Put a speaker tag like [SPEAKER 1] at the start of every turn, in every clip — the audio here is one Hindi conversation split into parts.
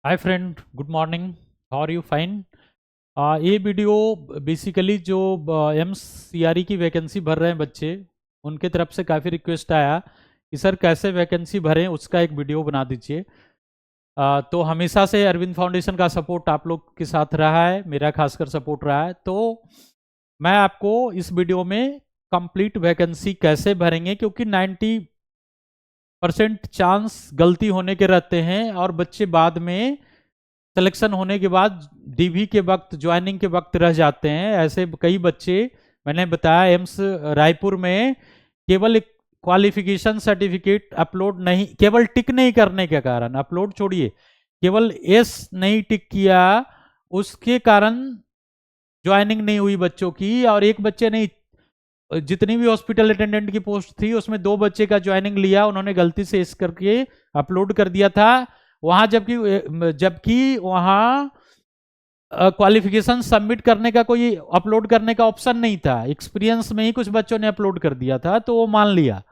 [SPEAKER 1] Hi friend, good morning. How are you? Fine. ये वीडियो बेसिकली जो एम्स सीआरई की वैकेंसी भर रहे हैं बच्चे, उनके तरफ से काफ़ी रिक्वेस्ट आया कि सर कैसे वैकेंसी भरें, उसका एक वीडियो बना दीजिए। तो हमेशा से अरविंद फाउंडेशन का सपोर्ट आप लोग के साथ रहा है, मेरा खासकर सपोर्ट रहा है। तो मैं आपको इस वीडियो में कंप्लीट वैकेंसी कैसे भरेंगे, क्योंकि 90% चांस गलती होने के रहते हैं और बच्चे बाद में सिलेक्शन होने के बाद डीवी के वक्त, ज्वाइनिंग के वक्त रह जाते हैं। ऐसे कई बच्चे, मैंने बताया एम्स रायपुर में केवल एक क्वालिफिकेशन सर्टिफिकेट अपलोड नहीं, केवल टिक नहीं करने के कारण, अपलोड छोड़िए, केवल एस नहीं टिक किया, उसके कारण ज्वाइनिंग नहीं हुई बच्चों की। और एक बच्चे ने, जितनी भी हॉस्पिटल अटेंडेंट की पोस्ट थी उसमें 2 बच्चे का ज्वाइनिंग लिया, उन्होंने गलती से इस करके अपलोड कर दिया था वहां, जबकि जबकि वहां क्वालिफिकेशन सबमिट करने का, कोई अपलोड करने का ऑप्शन नहीं था। एक्सपीरियंस में ही कुछ बच्चों ने अपलोड कर दिया था तो वो मान लिया।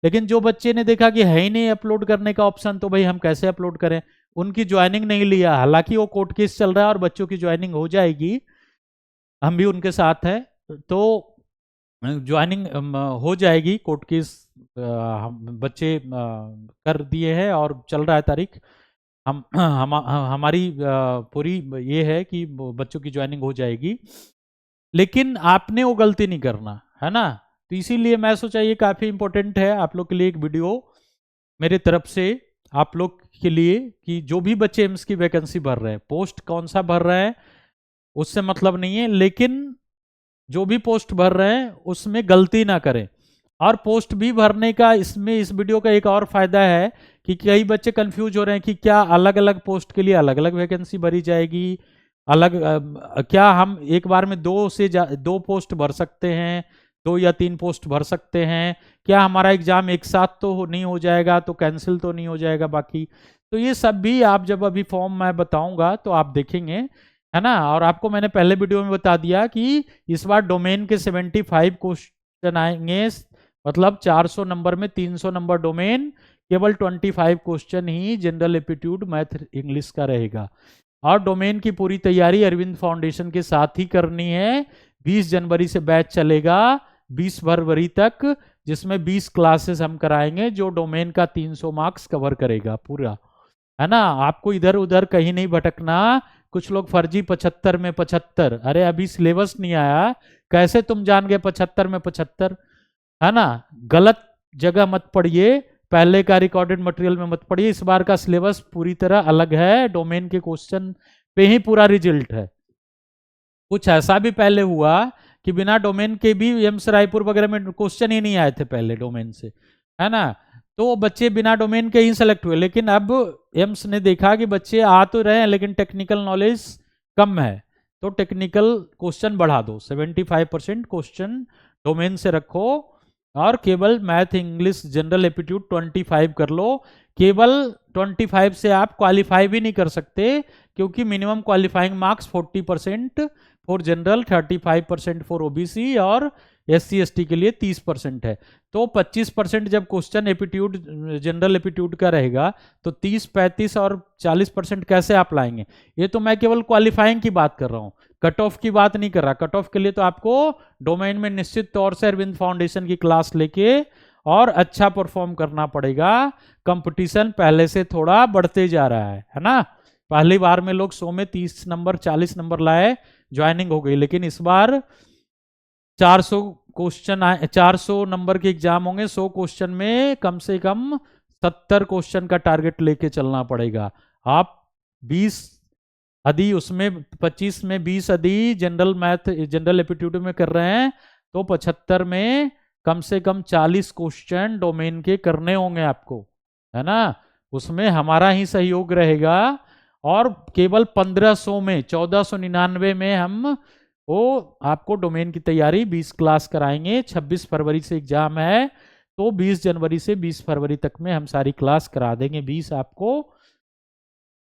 [SPEAKER 1] लेकिन जो बच्चे ने देखा कि है ही नहीं अपलोड करने का ऑप्शन, तो भाई हम कैसे अपलोड करें, उनकी ज्वाइनिंग नहीं लिया। हालांकि वो कोर्ट केस चल रहा है और बच्चों की ज्वाइनिंग हो जाएगी, हम भी उनके साथ हैं। तो ज्वाइनिंग हो जाएगी, कोर्ट केस बच्चे कर दिए हैं और चल रहा है तारीख। हमारी पूरी ये है कि बच्चों की ज्वाइनिंग हो जाएगी, लेकिन आपने वो गलती नहीं करना है ना। तो इसीलिए मैं सोचा ये काफ़ी इंपॉर्टेंट है आप लोग के लिए एक वीडियो मेरे तरफ से, आप लोग के लिए, कि जो भी बच्चे एम्स की वैकेंसी भर रहे हैं, पोस्ट कौन सा भर रहे हैं उससे मतलब नहीं है, लेकिन जो भी पोस्ट भर रहे हैं उसमें गलती ना करें। और पोस्ट भी भरने का इसमें, इस वीडियो का एक और फायदा है कि कई बच्चे कंफ्यूज हो रहे हैं कि क्या अलग अलग पोस्ट के लिए अलग अलग वैकेंसी भरी जाएगी, अलग क्या हम एक बार में दो पोस्ट भर सकते हैं, 2 या 3 पोस्ट भर सकते हैं, क्या हमारा एग्जाम एक साथ तो नहीं हो जाएगा, तो कैंसिल तो नहीं हो जाएगा बाकी। तो ये सब भी आप जब अभी फॉर्म मैं बताऊंगा तो आप देखेंगे, है ना। और आपको मैंने पहले वीडियो में बता दिया कि इस बार डोमेन के 75 क्वेश्चन आएंगे, मतलब 400 नंबर में 300 नंबर डोमेन, केवल 25 क्वेश्चन ही जनरल एप्टीट्यूड मैथ इंग्लिश का रहेगा। और डोमेन की पूरी तैयारी अरविंद फाउंडेशन के साथ ही करनी है। 20 जनवरी से बैच चलेगा 20 फरवरी तक, जिसमें 20 क्लासेस हम कराएंगे, जो डोमेन का 300 मार्क्स कवर करेगा पूरा, है ना। आपको इधर उधर कहीं नहीं भटकना। कुछ लोग फर्जी 75 में 75, अरे अभी सिलेबस नहीं आया, कैसे तुम जान गए 75 में 75, है ना। गलत जगह मत पढ़िए, पहले का रिकॉर्डेड मटेरियल में मत पढ़िए। इस बार का सिलेबस पूरी तरह अलग है, डोमेन के क्वेश्चन पे ही पूरा रिजल्ट है। कुछ ऐसा भी पहले हुआ कि बिना डोमेन के भी एम्स रायपुर वगैरह में क्वेश्चन ही नहीं आए थे पहले डोमेन से, है ना। तो बच्चे बिना डोमेन के ही सेलेक्ट हुए, लेकिन अब एम्स ने देखा कि बच्चे आ तो रहे हैं लेकिन टेक्निकल नॉलेज कम है, तो टेक्निकल क्वेश्चन बढ़ा दो, 75% क्वेश्चन डोमेन से रखो, और केवल मैथ इंग्लिश जनरल एप्टीट्यूड 25 कर लो। केवल 25 से आप क्वालिफाई भी नहीं कर सकते, क्योंकि minimum qualifying marks 40% for general, 35% for OBC, और SC ST के लिए 30% है। तो 25% जब क्वेश्चन एप्टीट्यूड, जनरल एप्टीट्यूड का रहेगा, तो 30, 35 और 40% कैसे आप लाएंगे। ये तो मैं केवल क्वालिफाइंग की बात कर रहा हूँ, कट ऑफ की बात नहीं कर रहा। कट ऑफ के लिए तो आपको डोमेन में निश्चित तौर से अरविंद फाउंडेशन की क्लास लेके और अच्छा परफॉर्म करना पड़ेगा। कंपटीशन पहले से थोड़ा बढ़ते जा रहा है ना। पहली बार में लोग 100 में 30 नंबर 40 नंबर लाए, ज्वाइनिंग हो गई, लेकिन इस बार 400 क्वेश्चन आए, 400 नंबर के एग्जाम होंगे, 100 क्वेश्चन में कम से कम 70 क्वेश्चन का टारगेट लेके चलना पड़ेगा। आप 20 यदि उसमें 25 में 20 यदि जनरल मैथ जनरल एप्टीट्यूड में कर रहे हैं, तो 75 में कम से कम 40 क्वेश्चन डोमेन के करने होंगे आपको, है ना। उसमें हमारा ही सहयोग रहेगा। और केवल 1500 में, 1499 में हम वो आपको डोमेन की तैयारी 20 क्लास कराएंगे। 26 फरवरी से एग्जाम है, तो 20 जनवरी से 20 फरवरी तक में हम सारी क्लास करा देंगे 20 आपको,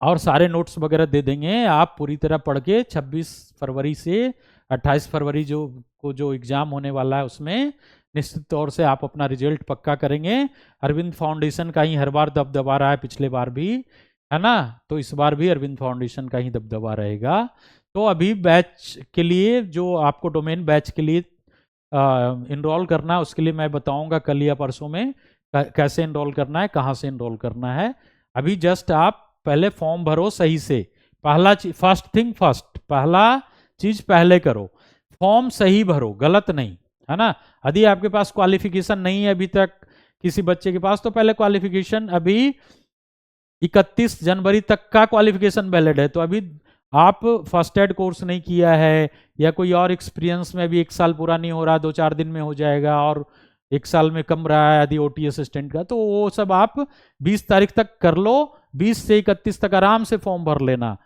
[SPEAKER 1] और सारे नोट्स वगैरह दे देंगे। आप पूरी तरह पढ़ के 26 फरवरी से 28 फरवरी जो एग्जाम होने वाला है, उसमें निश्चित तौर से आप अपना रिजल्ट पक्का करेंगे। अरविंद फाउंडेशन का ही हर बार दबदबा रहा है, पिछले बार भी, है ना। तो इस बार भी अरविंद फाउंडेशन का ही दबदबा रहेगा। तो अभी बैच के लिए जो आपको डोमेन बैच के लिए इनरोल करना है, उसके लिए मैं बताऊंगा कल या परसों में कैसे इनरोल करना है, कहाँ से इनरोल करना है। अभी जस्ट आप पहले फॉर्म भरो सही से। पहला चीज, फर्स्ट थिंग फर्स्ट, पहला चीज पहले करो, फॉर्म सही भरो, गलत नहीं, है ना। यदि आपके पास क्वालिफिकेशन नहीं है अभी तक किसी बच्चे के पास, तो पहले क्वालिफिकेशन, अभी 31 जनवरी तक का क्वालिफिकेशन वैलिड है। तो अभी आप फर्स्ट एड कोर्स नहीं किया है या कोई और एक्सपीरियंस में अभी 1 साल पूरा नहीं हो रहा, 2-4 दिन में हो जाएगा, और 1 साल में कम रहा है यदि ओटी असिस्टेंट का, तो वो सब आप 20 तारीख तक कर लो। 20 से 31 तक आराम से फॉर्म भर लेना,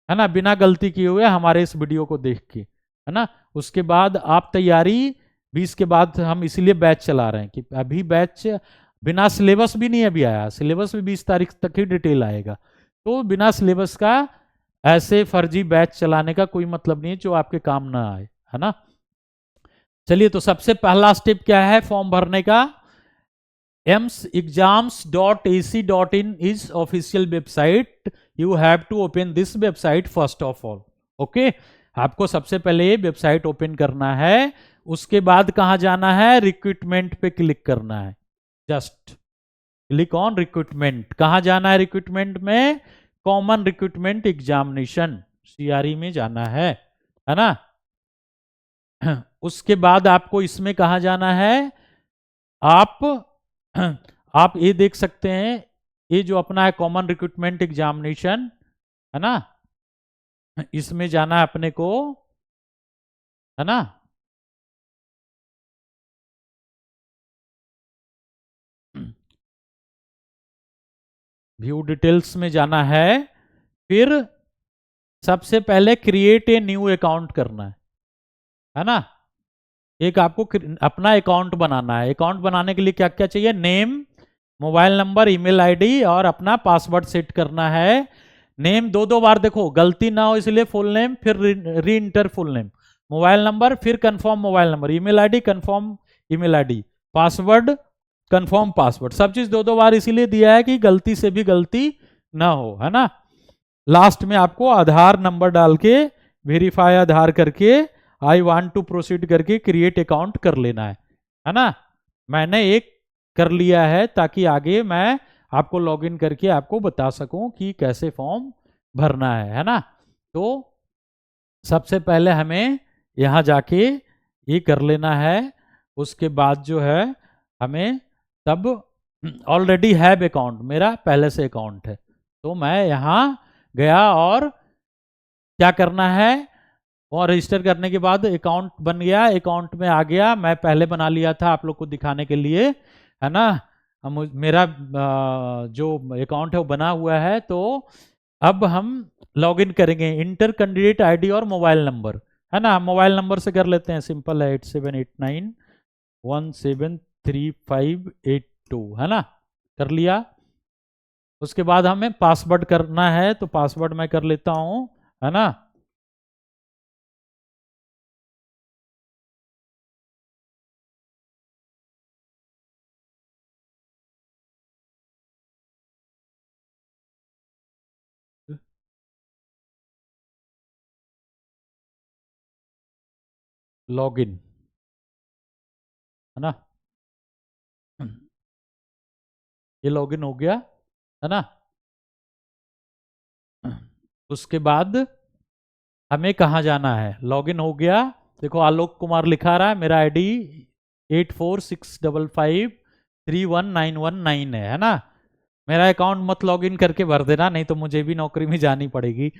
[SPEAKER 1] है ना, बिना गलती किए हुए हमारे इस वीडियो को देख के, है ना। उसके बाद आप तैयारी, 20 के बाद हम इसीलिए बैच चला रहे हैं कि अभी बैच बिना सिलेबस भी नहीं अभी आया, सिलेबस भी 20 तारीख तक ही डिटेल आएगा। तो बिना सिलेबस का ऐसे फर्जी बैच चलाने का कोई मतलब नहीं है जो आपके काम ना आए, है ना। चलिए, तो सबसे पहला स्टेप क्या है फॉर्म भरने का? emsexams.ac.in is official website. You have to open this website first of all. Okay, आपको सबसे पहले ये वेबसाइट ओपन करना है। उसके बाद कहां जाना है? रिक्रूटमेंट पे क्लिक करना है। Just click on recruitment. कहां जाना है रिक्रूटमेंट में? कॉमन रिक्रूटमेंट एग्जामिनेशन, सीआरई में जाना है ना। उसके बाद आपको इसमें कहा जाना है? आप आप ये देख सकते हैं, ये जो अपना है कॉमन रिक्रूटमेंट एग्जामिनेशन, है ना, इसमें जाना है अपने को, है ना। व्यू डिटेल्स में जाना है, फिर सबसे पहले क्रिएट ए न्यू अकाउंट करना है ना। एक आपको अपना अकाउंट बनाना है। अकाउंट बनाने के लिए क्या क्या चाहिए? Name, mobile number, email ID और अपना पासवर्ड सेट करना है। नेम दो दो बार देखो गलती ना हो इसलिए फुल नेम, फिर re enter full name, mobile number, फिर confirm mobile number, email ID confirm email ID, password confirm password, सब चीज दो दो बार इसीलिए दिया है कि गलती से भी गलती ना हो, है ना। लास्ट में आपको आधार नंबर डाल के, वेरीफाई आधार करके, आई वांट टू प्रोसीड करके क्रिएट अकाउंट कर लेना है ना। मैंने एक कर लिया है ताकि आगे मैं आपको लॉगिन करके आपको बता सकूं कि कैसे फॉर्म भरना है ना। तो सबसे पहले हमें यहाँ जाके ये कर लेना है। उसके बाद जो है हमें तब ऑलरेडी है अकाउंट, मेरा पहले से अकाउंट है, तो मैं यहाँ गया और क्या करना है, और रजिस्टर करने के बाद अकाउंट बन गया, अकाउंट में आ गया। मैं पहले बना लिया था आप लोग को दिखाने के लिए, है ना। मेरा जो अकाउंट है वो बना हुआ है। तो अब हम लॉगिन करेंगे, इंटर कैंडिडेट आईडी और मोबाइल नंबर, है ना। मोबाइल नंबर से कर लेते हैं, सिंपल है, 8789173582, है ना, कर लिया। उसके बाद हमें पासवर्ड करना है, तो पासवर्ड मैं कर लेता हूं, है ना। लॉगिन, है ना, ये लॉगिन हो गया, है ना। उसके बाद हमें कहाँ जाना है? लॉगिन हो गया, देखो आलोक कुमार लिखा रहा है, मेरा आईडी 8465531919 है ना। मेरा अकाउंट मत लॉगिन करके भर देना, नहीं तो मुझे भी नौकरी में जानी पड़ेगी,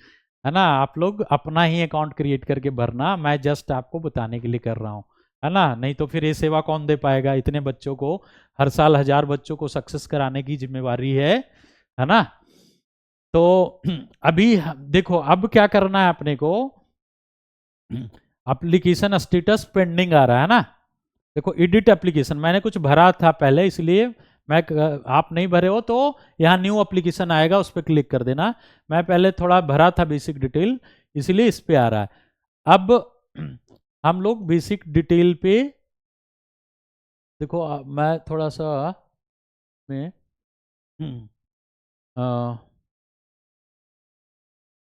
[SPEAKER 1] है ना। आप लोग अपना ही अकाउंट क्रिएट करके भरना, मैं जस्ट आपको बताने के लिए कर रहा हूँ, है ना। नहीं तो फिर ये सेवा कौन दे पाएगा? इतने बच्चों को, हर साल 1000 बच्चों को सक्सेस कराने की जिम्मेवारी है ना। तो अभी देखो अब क्या करना है अपने को, एप्लीकेशन स्टेटस पेंडिंग आ रहा है ना। देखो एडिट एप्लीकेशन मैंने कुछ भरा था पहले, इसलिए मैं, आप नहीं भरे हो तो यहाँ न्यू एप्लीकेशन आएगा, उस पर क्लिक कर देना। मैं पहले थोड़ा भरा था बेसिक डिटेल, इसलिए इस पे आ रहा है। अब हम लोग बेसिक डिटेल पे देखो, मैं थोड़ा सा में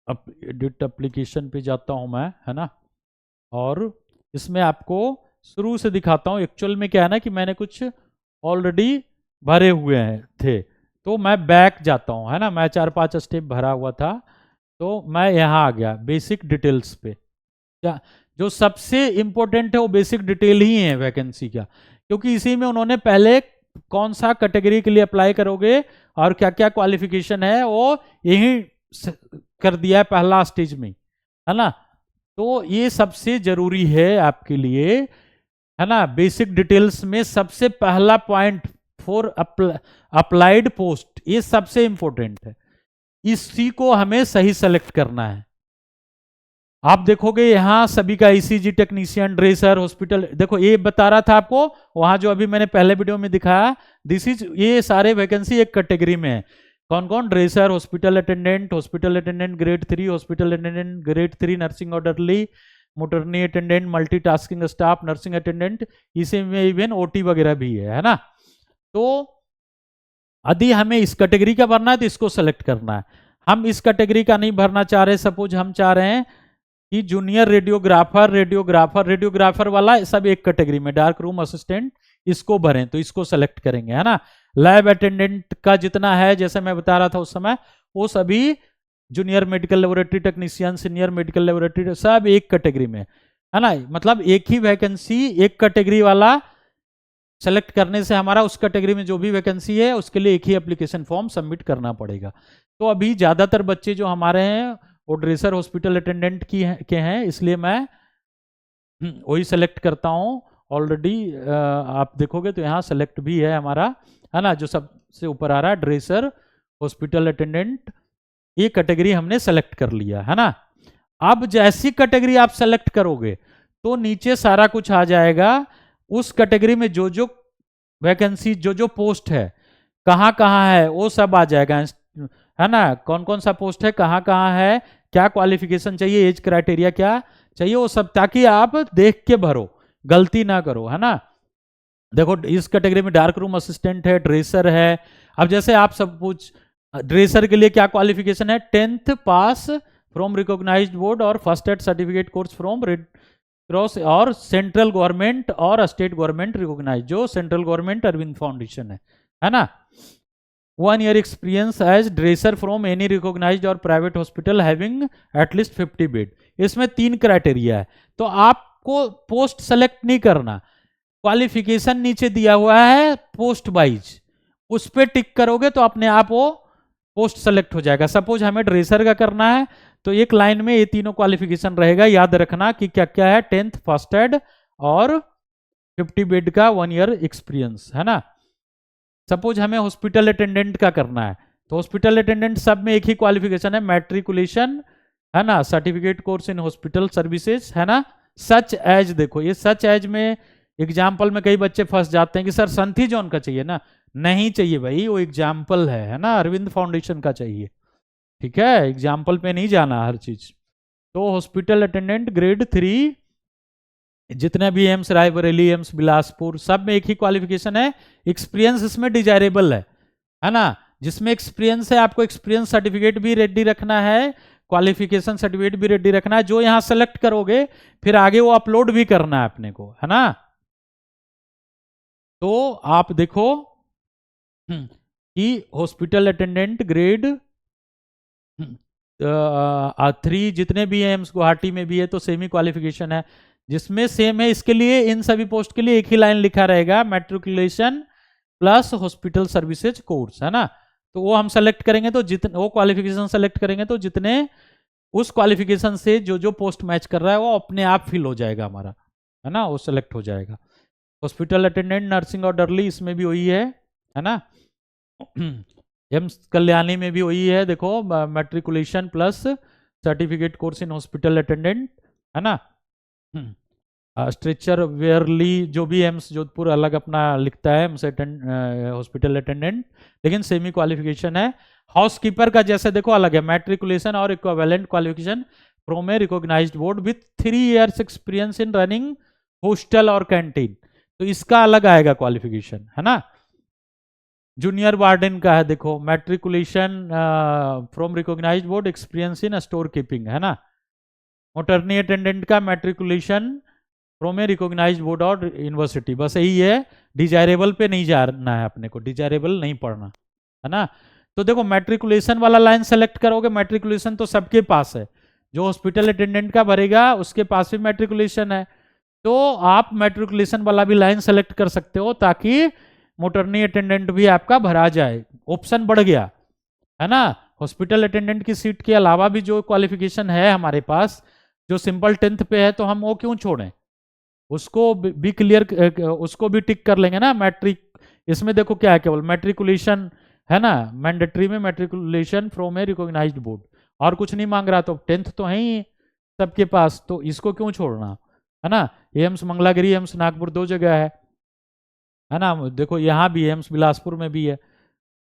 [SPEAKER 1] एडिट एप्लीकेशन पे जाता हूँ मैं, है ना, और इसमें आपको शुरू से दिखाता हूँ। एक्चुअल में क्या है ना कि मैंने कुछ ऑलरेडी भरे हुए हैं थे, तो मैं बैक जाता हूँ, है ना, मैं 4-5 स्टेप भरा हुआ था, तो मैं यहाँ आ गया बेसिक डिटेल्स पे। क्या जो सबसे इंपॉर्टेंट है वो बेसिक डिटेल ही है वैकेंसी का, क्योंकि इसी में उन्होंने पहले कौन सा कैटेगरी के लिए अप्लाई करोगे और क्या क्या क्वालिफिकेशन है वो यही कर दिया है पहला स्टेज में, है ना। तो ये सबसे जरूरी है आपके लिए, है ना। बेसिक डिटेल्स में सबसे पहला पॉइंट फॉर अप्लाइड पोस्ट, ये सबसे इंपॉर्टेंट है, इसी को हमें सही सेलेक्ट करना है। आप देखोगे यहां सभी का ईसीजी टेक्नीशियन, ड्रेसर, हॉस्पिटल, देखो ये बता रहा था आपको वहां जो अभी मैंने पहले वीडियो में दिखाया, दिस इज, ये सारे वैकेंसी एक कैटेगरी में है। कौन कौन? Dresser, hospital attendant grade 3, hospital attendant grade 3, nursing orderly, maternity attendant, multitasking staff, nursing attendant, इसी में इवन ओटी वगैरह भी है ना। तो यदि हमें इस कैटेगरी का भरना है तो इसको सेलेक्ट करना है। हम इस कैटेगरी का नहीं भरना चाह रहे, सपोज हम चाह रहे हैं कि जूनियर रेडियोग्राफर वाला सब एक कैटेगरी में, डार्क रूम असिस्टेंट, इसको भरें तो इसको सेलेक्ट करेंगे, है ना। लैब अटेंडेंट का जितना है, जैसे मैं बता रहा था उस समय, वो सभी junior medical laboratory technician, senior medical laboratory, सब एक कैटेगरी में, है ना। मतलब एक ही वैकेंसी एक कैटेगरी वाला सेलेक्ट करने से हमारा उस कैटेगरी में जो भी वैकेंसी है उसके लिए एक ही एप्लीकेशन फॉर्म सबमिट करना पड़ेगा। तो अभी ज़्यादातर बच्चे जो हमारे हैं वो ड्रेसर, हॉस्पिटल अटेंडेंट के हैं, इसलिए मैं वही सेलेक्ट करता हूँ। ऑलरेडी आप देखोगे तो यहाँ सेलेक्ट भी है हमारा, है ना, जो सबसे ऊपर आ रहा है ड्रेसर, हॉस्पिटल अटेंडेंट, ये कैटेगरी हमने सेलेक्ट कर लिया, है ना। अब जैसी कैटेगरी आप सेलेक्ट करोगे तो नीचे सारा कुछ आ जाएगा, उस कैटेगरी में जो जो वैकेंसी, जो जो पोस्ट है, कहाँ कहाँ है, वो सब आ जाएगा, है ना। कौन कौन सा पोस्ट है, कहाँ कहाँ है, क्या क्वालिफिकेशन चाहिए, एज क्राइटेरिया क्या चाहिए, वो सब, ताकि आप देख के भरो, गलती ना करो, है ना। देखो इस कैटेगरी में डार्क रूम असिस्टेंट है, ड्रेसर है। अब जैसे आप सब कुछ, ड्रेसर के लिए क्या क्वालिफिकेशन है, 10th pass from recognised board और first aid certificate course from Red Cross और सेंट्रल गवर्नमेंट और स्टेट गवर्नमेंट रिकॉग्नाइज, जो सेंट्रल गवर्नमेंट अरविंद फाउंडेशन है ना। 1 year experience as dresser from any recognised और private hospital having at least 50 bed. इसमें 3 क्राइटेरिया है, तो आपको पोस्ट सेलेक्ट नहीं करना, क्वालिफिकेशन नीचे दिया हुआ है पोस्ट वाइज, उस पर टिक करोगे तो अपने आप वो पोस्ट सेलेक्ट हो जाएगा। सपोज हमें ड्रेसर का करना है तो एक लाइन में ये तीनों क्वालिफिकेशन रहेगा, याद रखना कि क्या क्या है, 10th फर्स्ट एड और 50 बेड का 1 year एक्सपीरियंस, है ना। सपोज हमें हॉस्पिटल अटेंडेंट का करना है तो हॉस्पिटल अटेंडेंट सब में एक ही क्वालिफिकेशन है, मैट्रिकुलेशन, है ना, certificate course in hospital services, है ना। सच एज, देखो ये सच एज में एग्जाम्पल में कई बच्चे फंस जाते हैं कि सर संथी जॉन का चाहिए ना, नहीं चाहिए भाई, वो एग्जाम्पल है ना, अरविंद फाउंडेशन का चाहिए, ठीक है, एग्जाम्पल पे नहीं जाना हर चीज। तो हॉस्पिटल अटेंडेंट ग्रेड 3, जितने भी एम्स रायबरेली, एम्स बिलासपुर, सब में एक ही क्वालिफिकेशन है, एक्सपीरियंस इसमें डिजायरेबल है ना। जिसमें एक्सपीरियंस है आपको एक्सपीरियंस सर्टिफिकेट भी रेडी रखना है, क्वालिफिकेशन सर्टिफिकेट भी रेडी रखना है, जो यहां सेलेक्ट करोगे फिर आगे वो अपलोड भी करना है अपने को, है ना। तो आप देखो कि हॉस्पिटल अटेंडेंट ग्रेड 3 जितने भी हैं, एम्स गुवाहाटी में भी है तो सेम ही क्वालिफिकेशन है, जिसमें सेम है इसके लिए, इन सभी पोस्ट के लिए एक ही लाइन लिखा रहेगा, matriculation plus hospital services course, है ना। तो वो हम सेलेक्ट करेंगे तो जितने वो क्वालिफिकेशन सेलेक्ट करेंगे तो जितने उस क्वालिफिकेशन से जो जो पोस्ट मैच कर रहा है वो अपने आप फिल हो जाएगा हमारा, है ना, वो सेलेक्ट हो जाएगा। हॉस्पिटल अटेंडेंट नर्सिंग ऑर्डरली, इसमें भी वही है ना। एम्स कल्याणी में भी वही है, देखो matriculation plus certificate course in hospital attendant, है ना। स्ट्रेचर वेयरली, जो भी एम्स जोधपुर अलग अपना लिखता है, एम्स हॉस्पिटल अटेंडेंट, लेकिन सेमी क्वालिफिकेशन है। हाउसकीपर का जैसे देखो अलग है, मैट्रिकुलेशन और equivalent qualification from a recognised board with 3 years experience in running hostel और कैंटीन, तो इसका अलग आएगा क्वालिफिकेशन, है ना। जूनियर वार्डन का है, देखो matriculation from recognised board, experience in store keeping, है ना। अटॉर्नी अटेंडेंट का matriculation from a recognised board और यूनिवर्सिटी, बस यही है। डिजायरेबल पे नहीं जाना है अपने को, डिजायरेबल नहीं पढ़ना, है ना। तो देखो मैट्रिकुलेशन वाला लाइन सेलेक्ट करोगे, मैट्रिकुलेशन तो सबके पास है, जो हॉस्पिटल अटेंडेंट का भरेगा उसके पास भी मैट्रिकुलेशन है, तो आप मैट्रिकुलेशन वाला भी लाइन सेलेक्ट कर सकते हो, ताकि मोटरनी अटेंडेंट भी आपका भरा जाए, ऑप्शन बढ़ गया, है ना। हॉस्पिटल अटेंडेंट की सीट के अलावा भी जो क्वालिफिकेशन है हमारे पास, जो सिंपल 10th पे है, तो हम वो क्यों छोड़ें, उसको भी क्लियर, उसको भी टिक कर लेंगे ना। मैट्रिक, इसमें देखो क्या है, केवल मैट्रिकुलेशन है ना, मैंडेटरी में matriculation from a recognised board, और कुछ नहीं मांग रहा, तो 10th तो है ही सबके पास, तो इसको क्यों छोड़ना, है ना। एम्स मंगलागिरी, एम्स नागपुर 2 जगह है ना। देखो यहाँ भी एम्स बिलासपुर में भी है,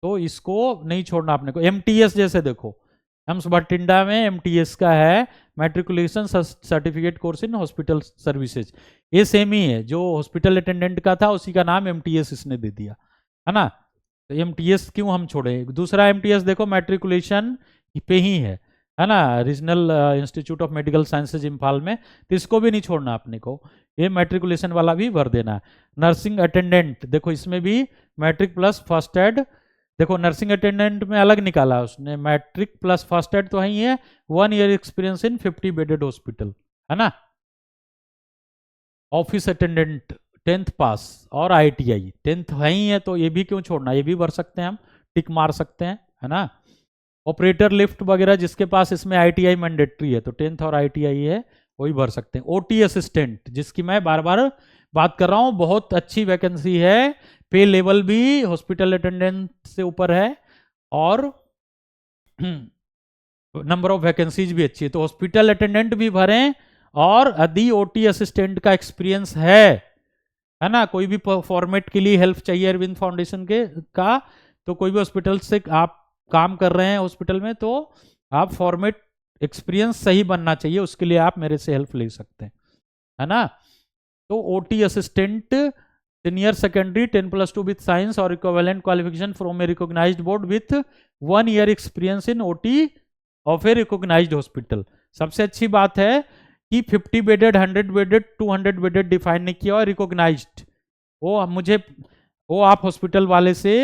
[SPEAKER 1] तो इसको नहीं छोड़ना अपने को। एमटीएस जैसे देखो, एम्स भटिंडा में एमटीएस का है, matriculation certificate course in hospital services, ये सेम ही है, जो हॉस्पिटल अटेंडेंट का था उसी का नाम एमटीएस इसने दे दिया, है ना। तो एमटीएस क्यों हम छोड़े। दूसरा एमटीएस देखो मैट्रिकुलेशन पे ही है ना, regional institute of medical sciences Imphal में, तो इसको भी नहीं छोड़ना अपने को, ये मैट्रिकुलेशन वाला भी भर देना है। नर्सिंग अटेंडेंट देखो, इसमें भी मैट्रिक प्लस फर्स्ट एड, देखो नर्सिंग अटेंडेंट में अलग निकाला उसने, मैट्रिक प्लस फर्स्ट एड तो है ही है, 1 ईयर एक्सपीरियंस इन 50 बेडेड हॉस्पिटल, है ना। ऑफिस अटेंडेंट 10th पास और आईटीआई 10th है ही है, तो ये भी क्यों छोड़ना, ये भी भर सकते हैं हम, टिक मार सकते हैं, है ना। ऑपरेटर लिफ्ट वगैरह जिसके पास इसमें आईटीआई मैंडेटरी है, तो 10th और आईटीआई है, वही भर सकते हैं। ओटी असिस्टेंट, जिसकी मैं बार बार बात कर रहा हूँ, बहुत अच्छी वैकेंसी है, पे लेवल भी हॉस्पिटल अटेंडेंट से ऊपर है, और नंबर ऑफ वैकेंसीज भी अच्छी है, तो हॉस्पिटल अटेंडेंट भी भरें, और यदि ओटी असिस्टेंट का एक्सपीरियंस है ना, कोई भी फॉर्मेट के लिए हेल्प चाहिए अरविंद फाउंडेशन के का, तो कोई भी हॉस्पिटल से आप काम कर रहे हैं हॉस्पिटल में, तो आप फॉर्मेट एक्सपीरियंस सही बनना चाहिए, उसके लिए आप मेरे से हेल्प ले सकते हैं, है ना। तो OT assistant senior secondary 10+2 with science और equivalent qualification from a recognised board with 1 year experience in OT of a recognised hospital. सबसे अच्छी बात है कि 50 बेडेड, 100 बेडेड, 200 बेडेड डिफाइन नहीं किया, और रिकॉग्नाइज्ड, वो आप हॉस्पिटल वाले से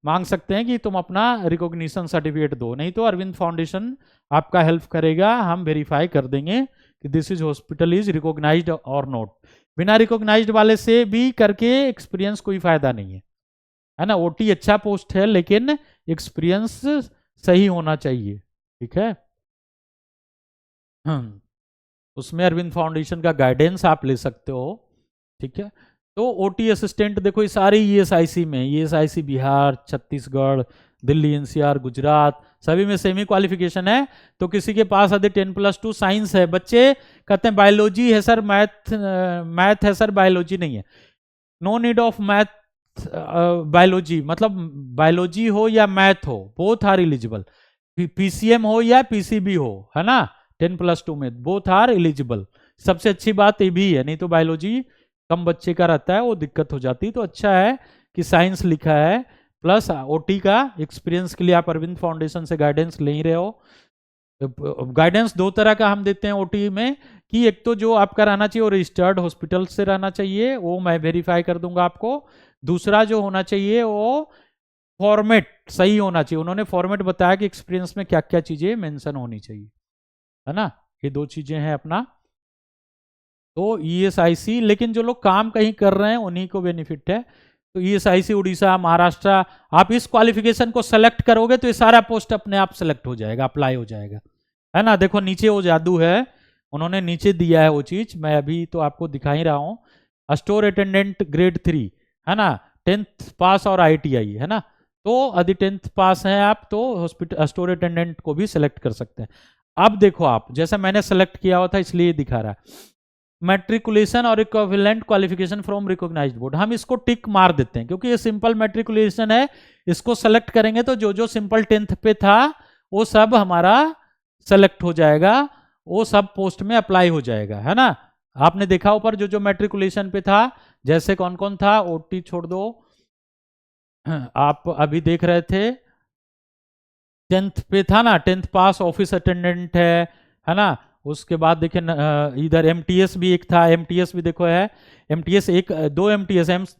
[SPEAKER 1] मांग सकते हैं कि तुम अपना रिकॉग्निशन सर्टिफिकेट दो, नहीं तो अरविंद फाउंडेशन आपका हेल्प करेगा, हम वेरीफाई कर देंगे कि this is hospital is recognised और नॉट। बिना रिकॉग्नाइज्ड वाले से भी करके एक्सपीरियंस कोई फायदा नहीं है ना। ओटी अच्छा पोस्ट है, लेकिन एक्सपीरियंस सही होना चाहिए, ठीक है। उसमें अरविंद फाउंडेशन का गाइडेंस आप ले सकते हो, ठीक है। तो ओटी असिस्टेंट देखो, ये सारे ईएसआईसी में, ईएसआईसी बिहार, छत्तीसगढ़, दिल्ली एनसीआर, गुजरात, सभी में सेमी क्वालिफिकेशन है। तो किसी के पास यदि 10+2 साइंस है, बच्चे कहते हैं बायोलॉजी है सर, मैथ है सर, बायोलॉजी नहीं है, no need of math biology, मतलब बायोलॉजी हो या मैथ हो, बोथ आर एलिजिबल, पीसीएम हो या पीसीबी हो, है ना, 10+2 में बोथ आर एलिजिबल। सबसे अच्छी बात ये भी है, नहीं तो बायोलॉजी कम बच्चे का रहता है, वो दिक्कत हो जाती है, तो अच्छा है कि साइंस लिखा है, प्लस ओटी का एक्सपीरियंस के लिए आप अरविंद फाउंडेशन से गाइडेंस ले ही रहे हो। गाइडेंस 2 तरह का हम देते हैं ओटी में, कि एक तो जो आपका रहना चाहिए वो रजिस्टर्ड हॉस्पिटल से रहना चाहिए, वो मैं वेरीफाई कर दूंगा आपको। दूसरा जो होना चाहिए वो फॉर्मेट सही होना चाहिए, उन्होंने फॉर्मेट बताया कि एक्सपीरियंस में क्या क्या चीजें मेंशन होनी चाहिए, है ना। ये 2 चीजें हैं अपना। तो ईएसआईसी, लेकिन जो लोग काम कहीं कर रहे हैं उन्हीं को बेनिफिट है। तो ईएसआईसी उड़ीसा, महाराष्ट्र, आप इस क्वालिफिकेशन को सेलेक्ट करोगे तो ये सारा पोस्ट अपने आप सेलेक्ट हो जाएगा, अप्लाई हो जाएगा, है ना। देखो नीचे वो जादू है, उन्होंने नीचे दिया है वो चीज, मैं अभी तो आपको दिखा ही रहा हूँ। स्टोर अटेंडेंट ग्रेड 3, है ना, 10th पास और आईटीआई, है ना। तो यदि 10th पास हैं आप, तो हॉस्पिटल स्टोर अटेंडेंट को भी सिलेक्ट कर सकते हैं। अब देखो आप, जैसे मैंने सेलेक्ट किया हुआ था इसलिए दिखा रहा है, मैट्रिकुलेशन और equivalent qualification from recognised board, हम इसको टिक मार देते हैं क्योंकि ये सिंपल मैट्रिकुलेशन है। इसको सेलेक्ट करेंगे तो जो जो सिंपल 10th पे था वो सब हमारा सेलेक्ट हो जाएगा, वो सब पोस्ट में अप्लाई हो जाएगा, है ना। आपने देखा ऊपर जो जो मैट्रिकुलेशन पे था, जैसे कौन कौन था, ओटी छोड़ दो, आप अभी देख रहे थे 10th पे था ना, 10th पास ऑफिस अटेंडेंट है ना। उसके बाद देखिए इधर एमटीएस भी एक था, एमटीएस भी देखो है, एमटीएस एक दो एमटीएस एम्स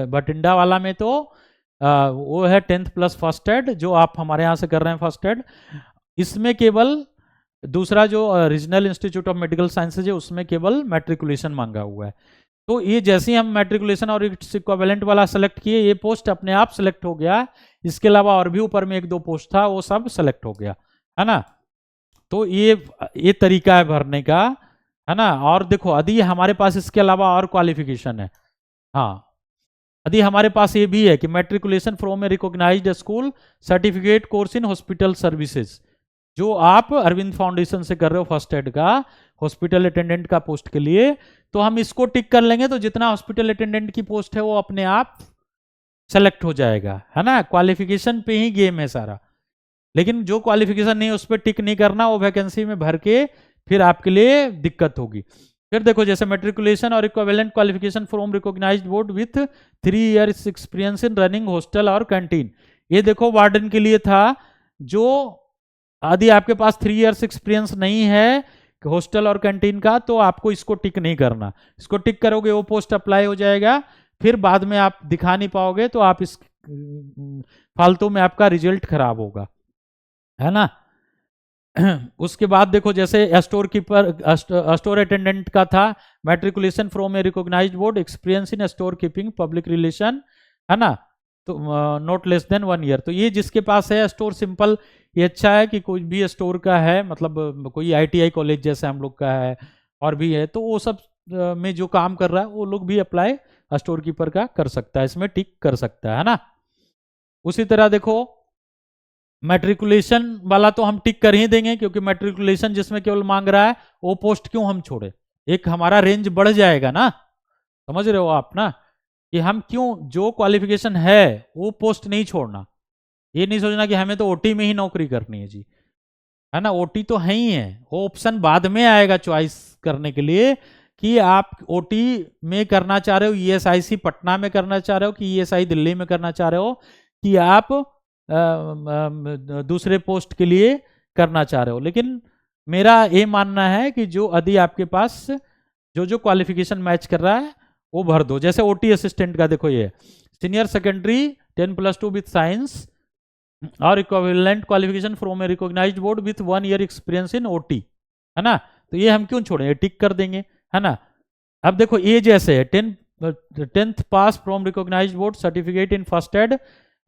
[SPEAKER 1] बठिंडा वाला में तो वो है 10th प्लस फर्स्ट एड, जो आप हमारे यहाँ से कर रहे हैं फर्स्ट एड। इसमें केवल दूसरा जो regional institute of medical sciences है उसमें केवल मैट्रिकुलेशन मांगा हुआ है। तो ये जैसे ही हम मैट्रिकुलेशन और इट्स इक्विवेलेंट वाला सेलेक्ट किए, ये पोस्ट अपने आप सेलेक्ट हो गया। इसके अलावा और भी ऊपर में एक दो पोस्ट था, वो सब सेलेक्ट हो गया, है ना। तो ये तरीका है भरने का, है ना। और देखो यदि हमारे पास इसके अलावा और क्वालिफिकेशन है, हाँ, यदि हमारे पास ये भी है कि matriculation from a recognised school, certificate course in hospital services, जो आप अरविंद फाउंडेशन से कर रहे हो फर्स्ट एड का, हॉस्पिटल अटेंडेंट का पोस्ट के लिए, तो हम इसको टिक कर लेंगे तो जितना हॉस्पिटल अटेंडेंट की पोस्ट है वो अपने आप सेलेक्ट हो जाएगा, है ना। क्वालिफिकेशन पे ही गेम है सारा। लेकिन जो क्वालिफिकेशन नहीं उस पर टिक नहीं करना, वो वैकेंसी में भर के फिर आपके लिए दिक्कत होगी। फिर देखो जैसे मैट्रिकुलेशन और equivalent qualification from recognised board with 3 years experience in running hostel और कैंटीन, ये देखो वार्डन के लिए था। जो यदि आपके पास 3 इयर्स एक्सपीरियंस नहीं है हॉस्टल और कैंटीन का, तो आपको इसको टिक नहीं करना। इसको टिक करोगे वो पोस्ट अप्लाई हो जाएगा, फिर बाद में आप दिखा नहीं पाओगे, तो आप इस फालतू में आपका रिजल्ट खराब होगा, है ना। उसके बाद देखो जैसे स्टोर कीपर, स्टोर अटेंडेंट का था, matriculation from a recognised board, experience in store keeping public relation, है ना, तो नॉट लेस देन 1 ईयर। तो ये जिसके पास है स्टोर सिंपल, ये अच्छा है कि कोई भी स्टोर का है, मतलब कोई आईटीआई कॉलेज जैसे हम लोग का है और भी है, तो वो सब में जो काम कर रहा है वो लोग भी अप्लाई स्टोर कीपर का कर सकता है, इसमें टिक कर सकता है ना। उसी तरह देखो मैट्रिकुलेशन वाला तो हम टिक कर ही देंगे, क्योंकि मैट्रिकुलेशन जिसमें केवल मांग रहा है वो पोस्ट क्यों हम छोड़े, एक हमारा रेंज बढ़ जाएगा ना, समझ रहे हो आप ना, कि हम क्यों जो क्वालिफिकेशन है वो पोस्ट नहीं छोड़ना। ये नहीं सोचना कि हमें तो ओटी में ही नौकरी करनी है जी, है ना। ओटी तो है ही है, वो ऑप्शन बाद में आएगा चॉइस करने के लिए कि आप ओटी में करना चाह रहे हो, ईएसआईसी पटना में करना चाह रहे हो कि ईएसआई दिल्ली में करना चाह रहे हो, कि आप दूसरे पोस्ट के लिए करना चाह रहे हो। लेकिन मेरा ये मानना है कि जो यदि आपके पास जो जो क्वालिफिकेशन मैच कर रहा है वो भर दो। जैसे ओटी असिस्टेंट का देखो, ये सीनियर सेकेंडरी 10+2 विथ साइंस और equivalent qualification from a recognised board with 1 year experience in OT, है ना। तो ये हम क्यों छोड़ें, टिक कर देंगे, है ना। अब देखो ये जैसे है 10th pass from recognised board, certificate in first aid,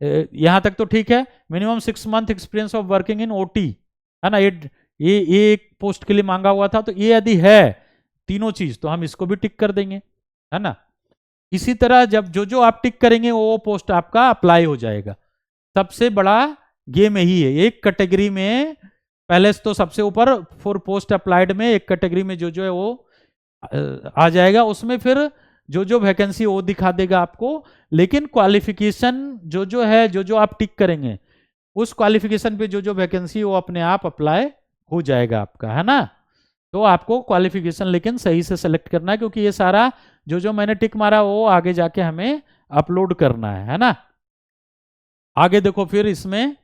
[SPEAKER 1] यहां तक तो ठीक है। Minimum 6 month experience of working in OT, है ना। ये एक पोस्ट के लिए मांगा हुआ था, तो ये यदि है तीनों चीज तो हम इसको भी टिक कर देंगे, है ना। इसी तरह जब जो जो आप टिक करेंगे वो पोस्ट आपका अप्लाई हो जाएगा। सबसे बड़ा गेम यही है, एक कैटेगरी में पहले तो सबसे ऊपर फॉर पोस्ट अप्लाइड में एक कैटेगरी में जो जो है वो आ जाएगा, उसमें फिर जो जो वैकेंसी वो दिखा देगा आपको। लेकिन क्वालिफिकेशन जो जो है, जो जो आप टिक करेंगे उस क्वालिफिकेशन पे जो जो वैकेंसी वो अपने आप अप्लाई हो जाएगा आपका, है ना। तो आपको क्वालिफिकेशन लेकिन सही से सेलेक्ट करना है, क्योंकि ये सारा जो जो मैंने टिक मारा वो आगे जाके हमें अपलोड करना है ना। आगे देखो फिर इसमें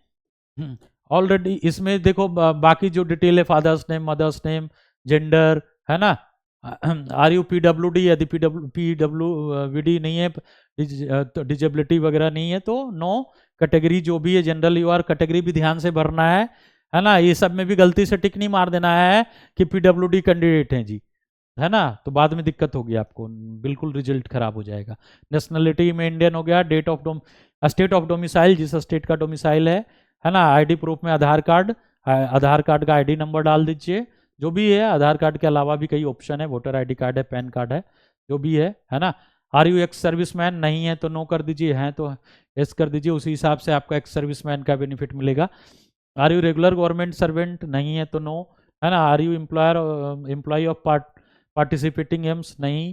[SPEAKER 1] ऑलरेडी इसमें देखो बाकी जो डिटेल है, father's name, mother's name, gender, है ना। आर यू पीडब्ल्यूडी, यदि पीडब्ल्यूडी नहीं है, डिजेबिलिटी वगैरह नहीं है तो नो। कैटेगरी जो भी है, जनरल यू आर, कैटेगरी भी ध्यान से भरना है ना। ये सब में भी गलती से टिक नहीं मार देना है कि पीडब्ल्यूडी कैंडिडेट हैं जी, है ना, तो बाद में दिक्कत होगी आपको, बिल्कुल रिजल्ट खराब हो जाएगा। नेशनलिटी में इंडियन हो गया, date of state of domicile, जिस स्टेट का डोमिसाइल है ना। आईडी प्रूफ में आधार कार्ड, आधार कार्ड का आईडी नंबर डाल दीजिए, जो भी है। आधार कार्ड के अलावा भी कई ऑप्शन है, वोटर आईडी कार्ड है, पैन कार्ड है, जो भी है ना। आर यू एक्स सर्विसमैन, नहीं है तो नो कर दीजिए, हैं तो एस कर दीजिए, उसी हिसाब से आपका एक्स सर्विसमैन का बेनिफिट मिलेगा। Are you regular government servant, नहीं है तो नो, है ना। Are you employ of participating AIIMS, नहीं,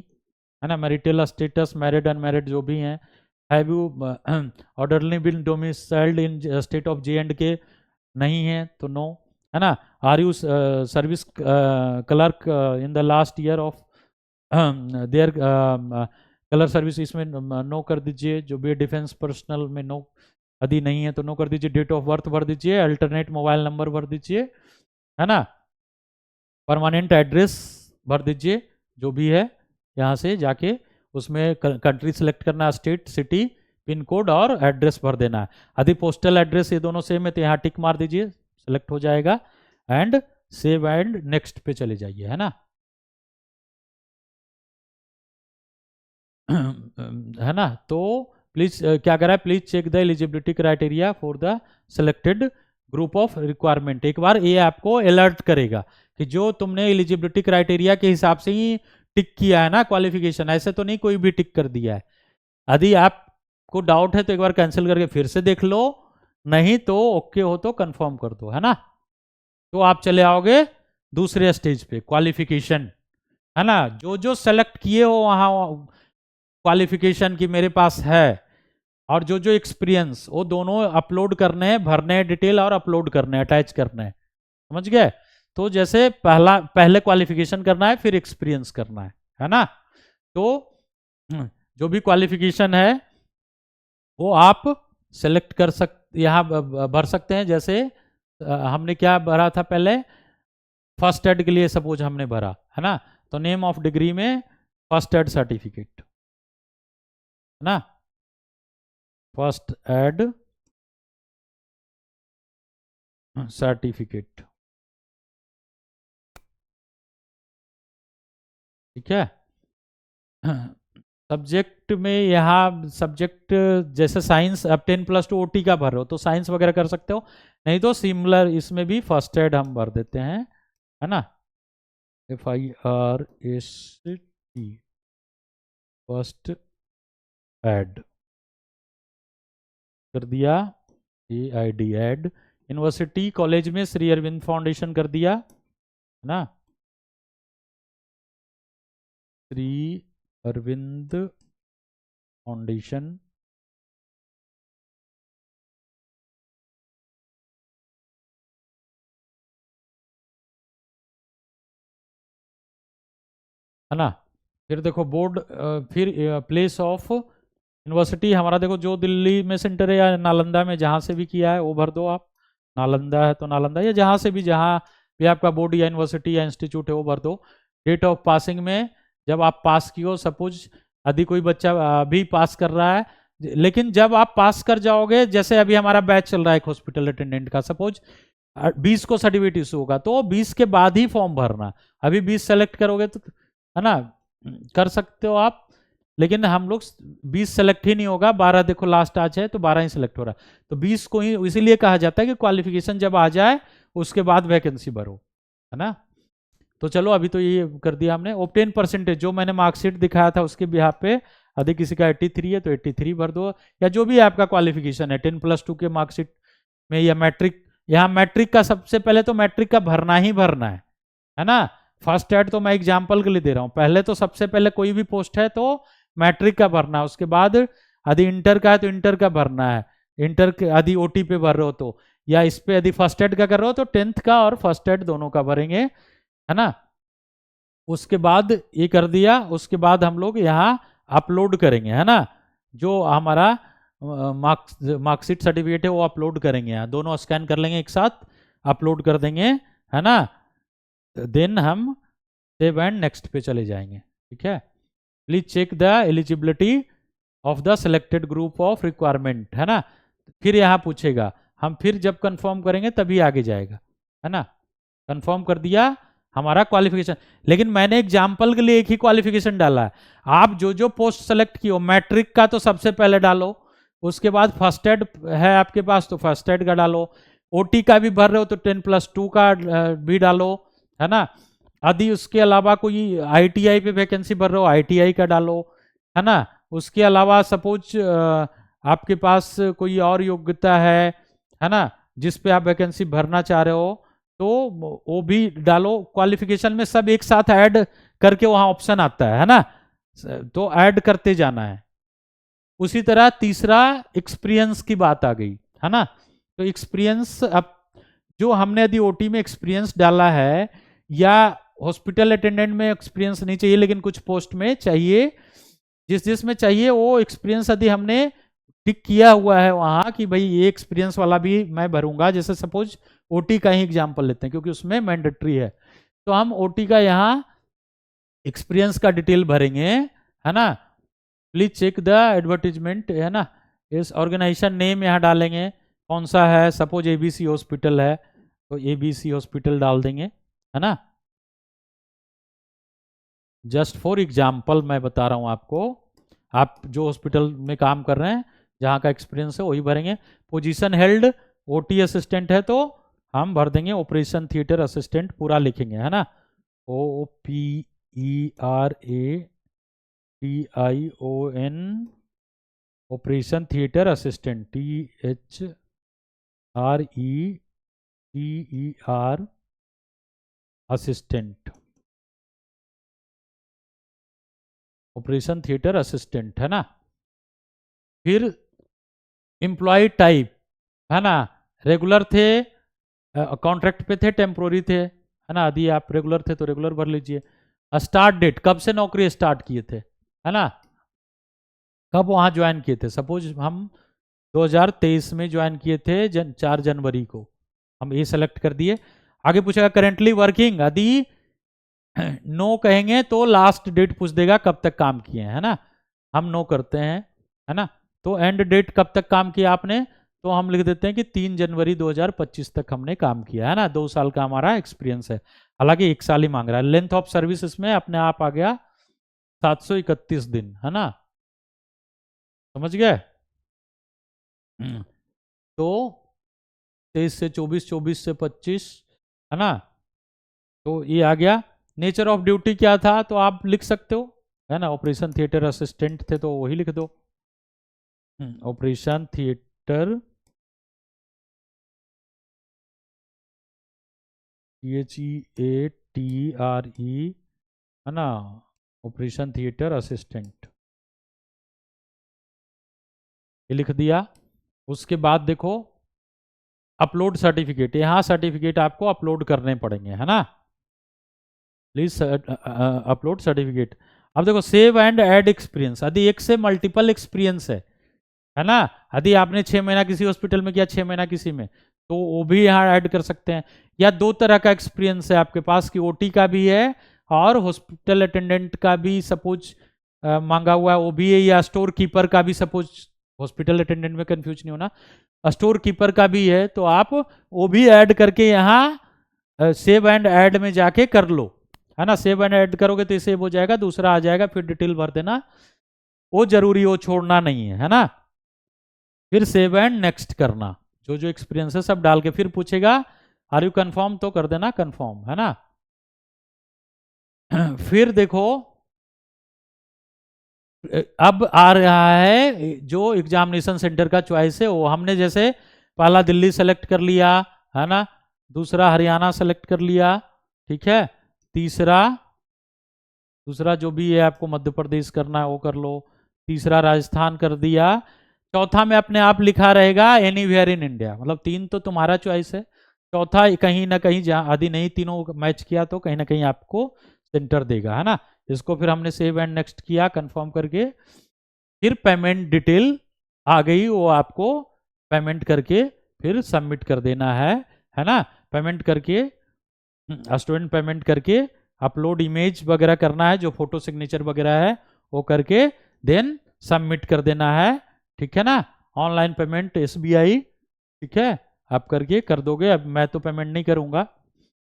[SPEAKER 1] है ना। मैरिटल स्टेटस, मैरिड अनमैरिड जो भी हैं। Have you orderly been domiciled in state of J&K, नहीं है तो नो, है ना। Are you service clerk in the last year of their colour service इसमें नो कर दीजिए, जो भी डिफेंस पर्सनल में नो, यदि नहीं है तो नो कर दीजिए। डेट ऑफ बर्थ भर दीजिए, अल्टरनेट मोबाइल नंबर भर दीजिए, है ना। परमानेंट एड्रेस भर दीजिए जो भी है, यहाँ से जाके उसमें कंट्री सेलेक्ट करना, स्टेट, सिटी, पिन कोड और एड्रेस भर देना है। यदि पोस्टल एड्रेस ये दोनों सेम है तो यहाँ टिक मार दीजिए, सेलेक्ट हो जाएगा, एंड सेव एंड नेक्स्ट पे चले जाइए, है ना। है ना। तो प्लीज क्या करा है, please check the eligibility criteria for the selected group of requirement. एक बार ये आपको अलर्ट करेगा कि जो तुमने एलिजिबिलिटी क्राइटेरिया के हिसाब से ही टिक किया है ना क्वालिफिकेशन, ऐसे तो नहीं कोई भी टिक कर दिया है। यदि आपको डाउट है तो एक बार कैंसिल करके फिर से देख लो, नहीं तो ओके हो तो कंफर्म कर दो, है ना। तो आप चले आओगे दूसरे स्टेज पे, क्वालिफिकेशन, है ना। जो जो सेलेक्ट किए हो वहां क्वालिफिकेशन की मेरे पास है, और जो जो एक्सपीरियंस, वो दोनों अपलोड करने हैं, भरने हैं डिटेल और अपलोड करने हैं, अटैच करने हैं, समझ गए। तो जैसे पहले क्वालिफिकेशन करना है, फिर एक्सपीरियंस करना है ना। तो जो भी क्वालिफिकेशन है वो आप सेलेक्ट कर यहाँ भर सकते हैं। जैसे हमने क्या भरा था पहले, फर्स्ट एड के लिए सपोज हमने भरा, है ना। तो नेम ऑफ डिग्री में फर्स्ट एड सर्टिफिकेट, है ना, फर्स्ट एड सर्टिफिकेट, ठीक है। सब्जेक्ट में यहाँ सब्जेक्ट जैसे साइंस, अब 10+2 OT का भर रहे हो तो साइंस वगैरह कर सकते हो, नहीं तो सिमिलर इसमें भी फर्स्ट एड हम भर देते हैं, है ना। FIRST फर्स्ट एड कर दिया, AID एड। यूनिवर्सिटी कॉलेज में श्री अरविंद फाउंडेशन कर दिया, है ना, श्री अरविंद फाउंडेशन, है ना। फिर देखो बोर्ड, फिर प्लेस ऑफ यूनिवर्सिटी हमारा, देखो जो दिल्ली में सेंटर है या नालंदा में, जहाँ से भी किया है वो भर दो आप। नालंदा है तो नालंदा, या जहाँ से भी, जहाँ भी आपका बोर्ड या यूनिवर्सिटी या इंस्टीट्यूट है वो भर दो। डेट ऑफ पासिंग में जब आप पास की हो, सपोज यदि कोई बच्चा अभी पास कर रहा है, लेकिन जब आप पास कर जाओगे, जैसे अभी हमारा बैच चल रहा है एक हॉस्पिटल अटेंडेंट का, सपोज 20 को सर्टिफिकेट इशू होगा तो 20 के बाद ही फॉर्म भरना। अभी 20 सेलेक्ट करोगे तो, है ना, कर सकते हो आप, लेकिन हम लोग 20 सेलेक्ट ही नहीं होगा, 12 देखो लास्ट आज है तो 12 ही सेलेक्ट हो रहा है, तो 20 को ही इसीलिए कहा जाता है कि क्वालिफिकेशन जब आ जाए उसके बाद वैकेंसी भरो, है ना। तो चलो अभी तो ये कर दिया हमने। ऑब्टेन परसेंटेज, जो मैंने मार्कशीट दिखाया था उसके बिहाफ पे, यदि किसी का 83 है तो 83 भर दो, या जो भी आपका क्वालिफिकेशन है 10+2 के मार्कशीट में, या मैट्रिक, यहाँ मैट्रिक का सबसे पहले तो मैट्रिक का भरना ही भरना है ना। फर्स्ट एड तो मैं एग्जाम्पल के लिए दे रहा हूँ, पहले तो सबसे पहले कोई भी पोस्ट है तो मैट्रिक का भरना है, उसके बाद यदि इंटर का है तो इंटर का भरना है, इंटर यदि OT पे भर रहे हो तो, या इस पे यदि फर्स्ट एड का कर रहे हो तो 10th का और फर्स्ट एड दोनों का भरेंगे, है ना। उसके बाद ये कर दिया, उसके बाद हम लोग यहाँ अपलोड करेंगे, है ना, जो हमारा मार्कशीट सर्टिफिकेट है वो अपलोड करेंगे, यहाँ दोनों स्कैन कर लेंगे एक साथ, अपलोड कर देंगे, है ना। देन हम सेव एंड नेक्स्ट पे चले जाएंगे, ठीक है। Please check the eligibility of the selected group of requirement, है ना। फिर यहाँ पूछेगा, हम फिर जब कंफर्म करेंगे तभी आगे जाएगा, है ना। कंफर्म कर दिया हमारा क्वालिफिकेशन, लेकिन मैंने एग्जाम्पल के लिए एक ही क्वालिफिकेशन डाला है। आप जो जो पोस्ट सेलेक्ट की हो, मैट्रिक का तो सबसे पहले डालो, उसके बाद फर्स्ट एड है आपके पास तो फर्स्ट एड का डालो, OT का भी भर रहे हो तो 10+2 का भी डालो, है ना। यदि उसके अलावा कोई ITI पे वैकेंसी भर रहे हो, ITI का डालो, है ना। उसके अलावा सपोज आपके पास कोई और योग्यता है ना, जिस पे आप वैकेंसी भरना चाह रहे हो तो वो भी डालो। क्वालिफिकेशन में सब एक साथ ऐड करके वहां ऑप्शन आता है ना, तो ऐड करते जाना है। उसी तरह तीसरा एक्सपीरियंस की बात आ गई, है ना। तो एक्सपीरियंस, अब जो हमने यदि OT में एक्सपीरियंस डाला है, या हॉस्पिटल अटेंडेंट में एक्सपीरियंस नहीं चाहिए लेकिन कुछ पोस्ट में चाहिए, जिस जिसमें चाहिए वो एक्सपीरियंस यदि हमने टिक किया हुआ है वहां कि भाई ये एक्सपीरियंस वाला भी मैं भरूंगा, जैसे सपोज ओटी का ही एग्जांपल लेते हैं क्योंकि उसमें मैंडेटरी है, तो हम ओटी का यहाँ एक्सपीरियंस का डिटेल भरेंगे, है ना। प्लीज चेक द एडवर्टीजमेंट, है ना। इस ऑर्गेनाइजेशन नेम यहाँ डालेंगे कौन सा है, सपोज एबीसी हॉस्पिटल है तो एबीसी हॉस्पिटल डाल देंगे, है ना। जस्ट फॉर एग्जाम्पल मैं बता रहा हूँ आपको, आप जो हॉस्पिटल में काम कर रहे हैं जहाँ का एक्सपीरियंस है वही भरेंगे। पोजीशन हेल्ड ओटी असिस्टेंट है तो हम भर देंगे ऑपरेशन थिएटर असिस्टेंट पूरा लिखेंगे, है ना। OPERATION operation theatre assistant, THRETER assistant, operation theatre assistant, है ना। फिर एम्प्लॉय टाइप, है ना, रेगुलर थे, कॉन्ट्रैक्ट पे थे, टेम्पोररी थे, है ना। यदि आप रेगुलर थे तो रेगुलर भर लीजिए। स्टार्ट डेट, कब से नौकरी स्टार्ट किए थे, है ना, कब वहां ज्वाइन किए थे। सपोज हम 2023 में ज्वाइन किए थे 4 जनवरी को, हम ये सेलेक्ट कर दिए। आगे पूछेगा करेंटली वर्किंग, यदि नो कहेंगे तो लास्ट डेट पूछ देगा कब तक काम किए हैं, है ना। हम नो करते हैं, है ना। तो एंड डेट कब तक काम किया आपने, तो हम लिख देते हैं कि 3 जनवरी 2025 तक हमने काम किया, है ना। 2 साल का हमारा एक्सपीरियंस है, हालांकि 1 साल ही मांग रहा है। लेंथ ऑफ सर्विस इसमें अपने आप आ गया 731 दिन, है ना, समझ गए। तो 23 से 24, 24 से 25, है ना। तो ये आ गया। नेचर ऑफ ड्यूटी क्या था तो आप लिख सकते हो, है ना। ऑपरेशन थिएटर असिस्टेंट थे तो वही लिख दो, ऑपरेशन थिएटर THEATRE, है ना, ऑपरेशन थिएटर असिस्टेंट, ये लिख दिया। उसके बाद देखो अपलोड सर्टिफिकेट, यहाँ सर्टिफिकेट आपको अपलोड करने पड़ेंगे, है ना। Please upload certificate. अब देखो सेव एंड ऐड एक्सपीरियंस, यदि एक से मल्टीपल एक्सपीरियंस है ना, यदि आपने 6 महीना किसी हॉस्पिटल में किया, 6 महीना किसी में, तो वो भी यहाँ ऐड कर सकते हैं। या 2 तरह का एक्सपीरियंस है आपके पास कि ओटी का भी है और हॉस्पिटल अटेंडेंट का भी सपोज मांगा हुआ है वो भी है, या स्टोर कीपर का भी, सपोज हॉस्पिटल अटेंडेंट में कंफ्यूज नहीं होना, स्टोर कीपर का भी है, तो आप वो भी ऐड करके यहाँ सेव एंड ऐड में जाके कर लो, है ना। सेव एंड ऐड करोगे तो सेव हो जाएगा, दूसरा आ जाएगा, फिर डिटेल भर देना, वो जरूरी, वो छोड़ना नहीं है ना। फिर सेव एंड नेक्स्ट करना, जो जो एक्सपीरियंस है सब डाल के फिर पूछेगा आर यू कंफर्म, तो कर देना कंफर्म, है ना। फिर देखो अब आ रहा है जो एग्जामिनेशन सेंटर का चॉइस है, वो हमने जैसे पहला दिल्ली सेलेक्ट कर लिया, है ना, दूसरा हरियाणा सेलेक्ट कर लिया, ठीक है, दूसरा जो भी है आपको मध्य प्रदेश करना है वो कर लो, तीसरा राजस्थान कर दिया, चौथा में अपने आप लिखा रहेगा एनीवेयर इन इंडिया, मतलब 3 तो तुम्हारा चॉइस है, चौथा कहीं ना कहीं जहां आदि नहीं तीनों मैच किया तो कहीं ना कहीं आपको सेंटर देगा, है ना। इसको फिर हमने सेव एंड नेक्स्ट किया कंफर्म करके, फिर पेमेंट डिटेल आ गई, वो आपको पेमेंट करके फिर सबमिट कर देना है ना। पेमेंट करके स्टूडेंट पेमेंट करके अपलोड इमेज वगैरह करना है, जो फोटो सिग्नेचर वगैरह है वो करके देन सबमिट कर देना है, ठीक है ना। ऑनलाइन पेमेंट SBI, ठीक है, आप करके कर दोगे। अब मैं तो पेमेंट नहीं करूंगा,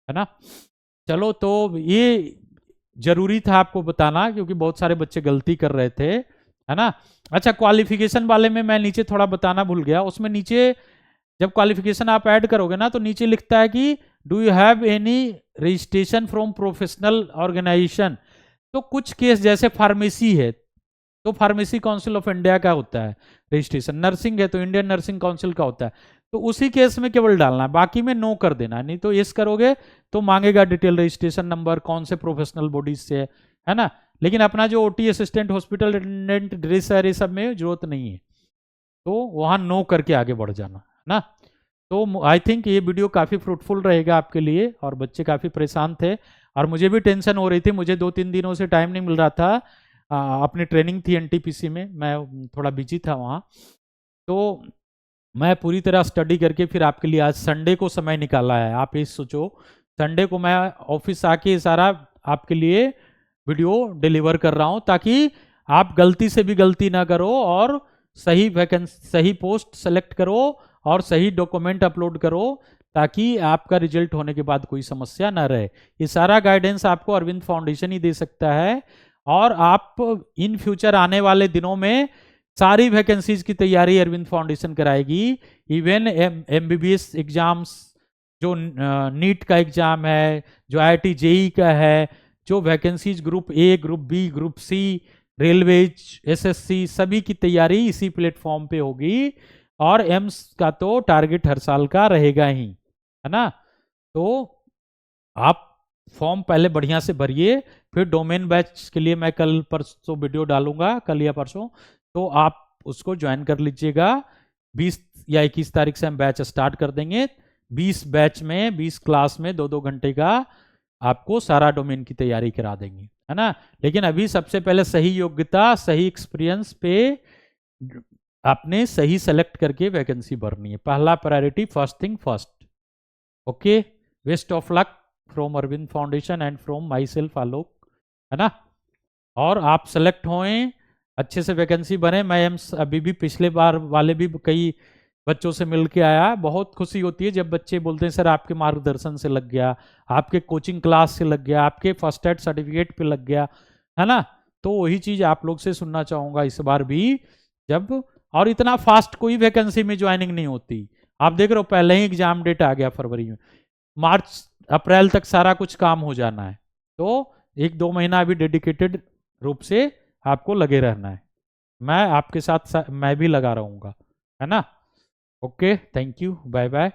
[SPEAKER 1] है ना। चलो, तो ये जरूरी था आपको बताना क्योंकि बहुत सारे बच्चे गलती कर रहे थे, है ना। अच्छा, क्वालिफिकेशन वाले में मैं नीचे थोड़ा बताना भूल गया, उसमें नीचे जब क्वालिफिकेशन आप ऐड करोगे ना तो नीचे लिखता है कि do you have any registration from professional organisation, तो कुछ केस जैसे फार्मेसी है तो फार्मेसी काउंसिल ऑफ इंडिया का होता है रजिस्ट्रेशन, नर्सिंग है तो इंडियन नर्सिंग काउंसिल का होता है, तो उसी केस में केवल डालना है, बाकी में नो कर देना, नहीं तो यस करोगे तो मांगेगा डिटेल रजिस्ट्रेशन नंबर कौन से प्रोफेशनल बॉडीज से है ना। लेकिन अपना जो OT assistant hospital attendant dress है, ये सब में जरूरत नहीं है, तो वहां नो करके आगे बढ़ जाना, है ना। तो आई थिंक ये वीडियो काफ़ी फ्रूटफुल रहेगा आपके लिए, और बच्चे काफ़ी परेशान थे और मुझे भी टेंशन हो रही थी, मुझे 2-3 दिनों से टाइम नहीं मिल रहा था, अपनी ट्रेनिंग थी एनटीपीसी में, मैं थोड़ा बिजी था वहाँ, तो मैं पूरी तरह स्टडी करके फिर आपके लिए आज संडे को समय निकाला है। आप ये सोचो, संडे को मैं ऑफिस आके सारा आपके लिए वीडियो डिलीवर कर रहा हूँ, ताकि आप गलती से भी गलती ना करो और सही वैकेंसी, सही पोस्ट सेलेक्ट करो और सही डॉक्यूमेंट अपलोड करो, ताकि आपका रिजल्ट होने के बाद कोई समस्या ना रहे। ये सारा गाइडेंस आपको अरविंद फाउंडेशन ही दे सकता है। और आप इन फ्यूचर आने वाले दिनों में सारी वैकेंसीज की तैयारी अरविंद फाउंडेशन कराएगी। इवन एमबीबीएस एग्जाम्स, जो नीट का एग्जाम है, जो आईआईटी जेई का है, जो vacancies group A, group B, group C, railways, SSC, सभी की तैयारी इसी प्लेटफॉर्म पे होगी। और एम्स का तो टारगेट हर साल का रहेगा ही, है ना। तो आप फॉर्म पहले बढ़िया से भरिए, फिर डोमेन बैच के लिए मैं कल परसों वीडियो डालूंगा, कल या परसों, तो आप उसको ज्वाइन कर लीजिएगा। 20 या 21 तारीख से हम बैच स्टार्ट कर देंगे। 20 बैच में, 20 क्लास में 2-2 घंटे का आपको सारा डोमेन की तैयारी करा देंगे, है ना। लेकिन अभी सबसे पहले सही योग्यता, सही एक्सपीरियंस पे आपने सही सेलेक्ट करके वैकेंसी भरनी है। पहला priority, first thing first. Okay, best of luck from Arvind foundation and from myself Alok, है ना। और आप सेलेक्ट होएं, अच्छे से वैकेंसी बने। मैं एम्स अभी भी पिछले बार वाले भी कई बच्चों से मिल के आया, बहुत खुशी होती है जब बच्चे बोलते हैं सर आपके मार्गदर्शन से लग गया, आपके कोचिंग क्लास से लग गया, आपके फर्स्ट एड सर्टिफिकेट पे लग गया, है ना। तो वही चीज आप लोग से सुनना चाहूंगा इस बार भी, जब और इतना फास्ट कोई वैकेंसी में ज्वाइनिंग नहीं होती। आप देख रहे हो पहले ही एग्जाम डेट आ गया फरवरी में, मार्च अप्रैल तक सारा कुछ काम हो जाना है। तो 1-2 महीना अभी डेडिकेटेड रूप से आपको लगे रहना है। मैं आपके साथ मैं भी लगा रहूंगा, है ना। Okay, thank you, bye bye.